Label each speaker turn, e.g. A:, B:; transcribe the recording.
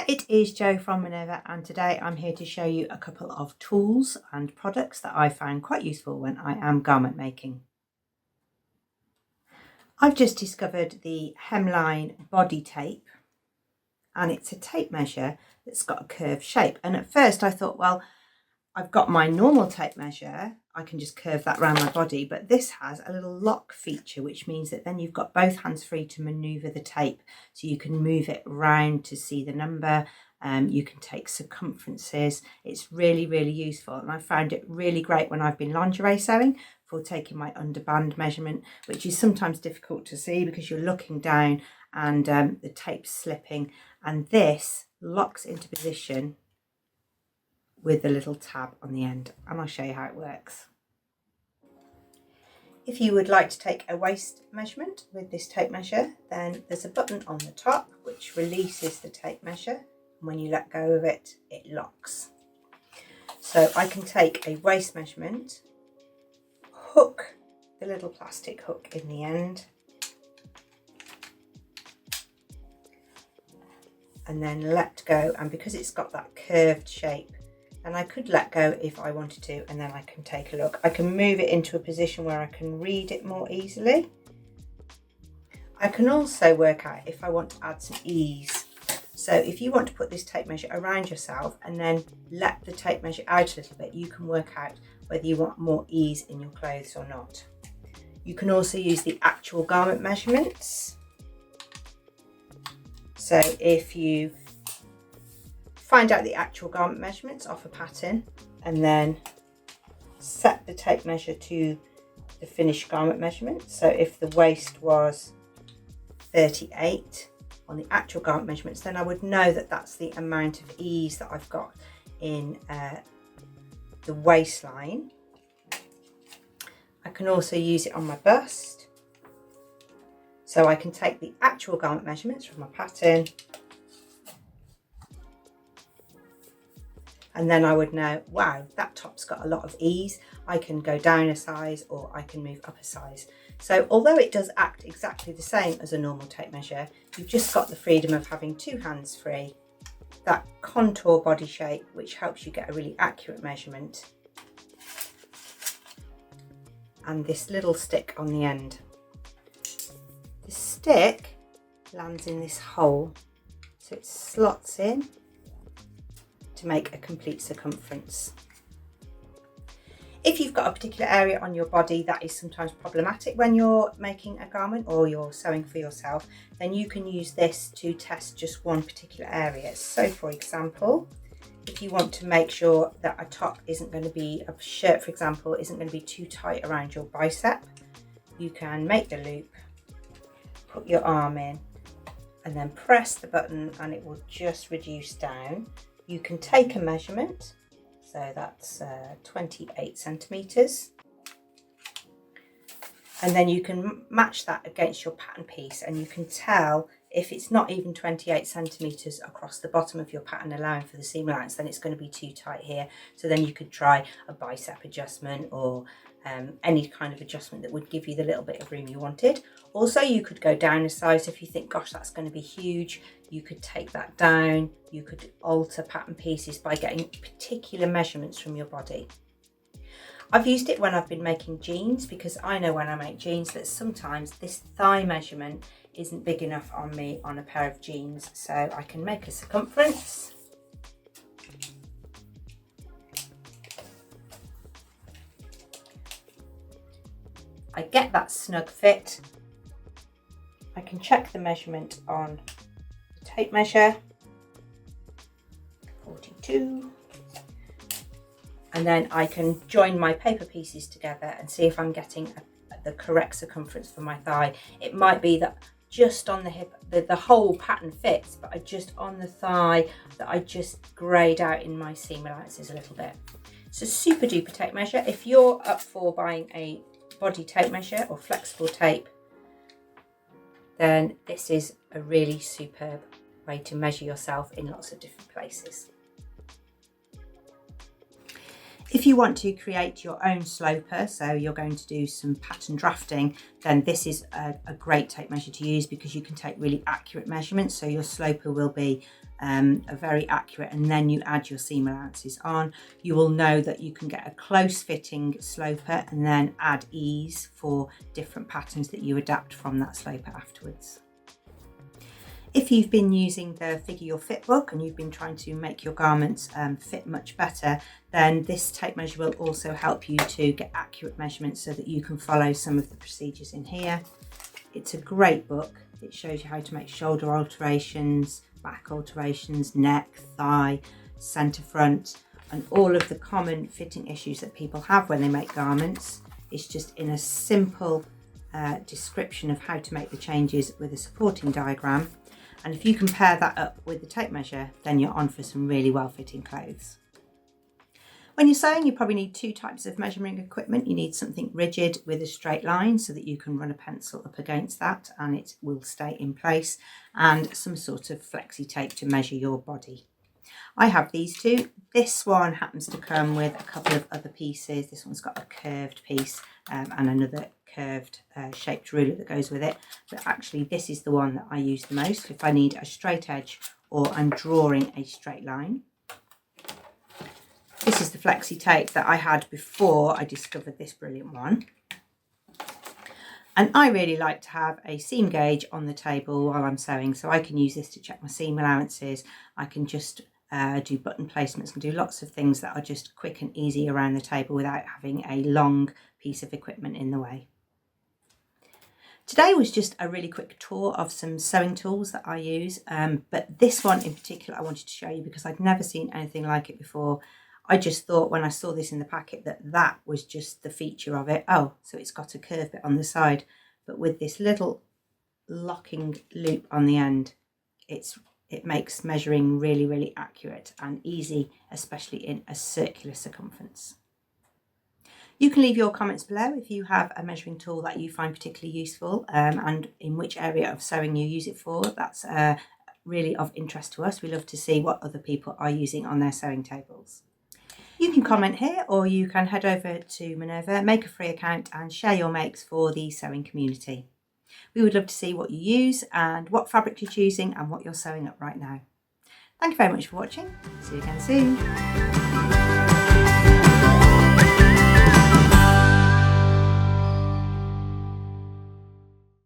A: It is Jo from Minerva, and today I'm here to show you a couple of tools and products that I found quite useful when I am garment making. I've just discovered the Hemline body tape, and it's a tape measure that's got a curved shape. And at first I thought, well, I've got my normal tape measure, I can just curve that around my body, but this has a little lock feature, which means that then you've got both hands free to maneuver the tape, so you can move it around to see the number. You can take circumferences. It's really useful, and I found it really great when I've been lingerie sewing for taking my underband measurement, which is sometimes difficult to see because you're looking down and the tape's slipping, and this locks into position with the little tab on the end, and I'll show you how it works. If you would like to take a waist measurement with this tape measure, then there's a button on the top which releases the tape measure, and when you let go of it, it locks. So I can take a waist measurement, hook the little plastic hook in the end, and then let go, and because it's got that curved shape, and I could let go if I wanted to, and then I can take a look. I can move it into a position where I can read it more easily. I can also work out if I want to add some ease. So if you want to put this tape measure around yourself and then let the tape measure out a little bit, you can work out whether you want more ease in your clothes or not. You can also use the actual garment measurements. So if you find out the actual garment measurements off a pattern and then set the tape measure to the finished garment measurement. So if the waist was 38 on the actual garment measurements, then I would know that that's the amount of ease that I've got in the waistline. I can also use it on my bust. So I can take the actual garment measurements from my pattern, and then I would know, wow, that top's got a lot of ease. I can go down a size or I can move up a size. So although it does act exactly the same as a normal tape measure, you've just got the freedom of having two hands free, that contour body shape, which helps you get a really accurate measurement, and this little stick on the end. The stick lands in this hole, so it slots in to make a complete circumference. If you've got a particular area on your body that is sometimes problematic when you're making a garment or you're sewing for yourself, then you can use this to test just one particular area. So for example, if you want to make sure that a top isn't going to be, a shirt for example, isn't going to be too tight around your bicep, you can make the loop, put your arm in, and then press the button and it will just reduce down. You can take a measurement, so that's 28 centimetres, and then you can match that against your pattern piece, and you can tell if it's not even 28 centimetres across the bottom of your pattern, allowing for the seam allowance, then it's going to be too tight here. So then you could try a bicep adjustment or any kind of adjustment that would give you the little bit of room you wanted. Also, you could go down a size if you think, gosh, that's going to be huge. You could take that down. You could alter pattern pieces by getting particular measurements from your body. I've used it when I've been making jeans, because I know when I make jeans that sometimes this thigh measurement isn't big enough on me on a pair of jeans. So I can make a circumference. I get that snug fit. I can check the measurement on the tape measure, 42. And then I can join my paper pieces together and see if I'm getting the correct circumference for my thigh. It might be that just on the hip, the whole pattern fits, but I just on the thigh that I just grayed out in my seam allowances a little bit. It's a super duper tape measure. If you're up for buying a body tape measure or flexible tape, then this is a really superb way to measure yourself in lots of different places. If you want to create your own sloper, so you're going to do some pattern drafting, then this is a great tape measure to use because you can take really accurate measurements. So your sloper will be very accurate, and then you add your seam allowances on. You will know that you can get a close fitting sloper and then add ease for different patterns that you adapt from that sloper afterwards. If you've been using the Figure Your Fit book and you've been trying to make your garments fit much better, then this tape measure will also help you to get accurate measurements so that you can follow some of the procedures in here. It's a great book. It shows you how to make shoulder alterations, back alterations, neck, thigh, centre front, and all of the common fitting issues that people have when they make garments. It's just in a simple description of how to make the changes with a supporting diagram. And if you compare that up with the tape measure, then you're on for some really well-fitting clothes. When you're sewing, you probably need two types of measuring equipment. You need something rigid with a straight line so that you can run a pencil up against that and it will stay in place, and some sort of flexi tape to measure your body. I have these two. This one happens to come with a couple of other pieces. This one's got a curved piece and another curved shaped ruler that goes with it, but actually this is the one that I use the most if I need a straight edge or I'm drawing a straight line. This is the flexi tape that I had before I discovered this brilliant one, and I really like to have a seam gauge on the table while I'm sewing, so I can use this to check my seam allowances. I can just do button placements and do lots of things that are just quick and easy around the table without having a long piece of equipment in the way. Today was just a really quick tour of some sewing tools that I use, but this one in particular I wanted to show you because I'd never seen anything like it before. I just thought when I saw this in the packet that was just the feature of it. Oh, so it's got a curve bit on the side, but with this little locking loop on the end, it makes measuring really, really accurate and easy, especially in a circular circumference. You can leave your comments below if you have a measuring tool that you find particularly useful and in which area of sewing you use it for. That's really of interest to us. We love to see what other people are using on their sewing tables. You can comment here, or you can head over to Minerva, make a free account and share your makes for the sewing community. We would love to see what you use and what fabric you're choosing and what you're sewing up right now. Thank you very much for watching. See you again soon.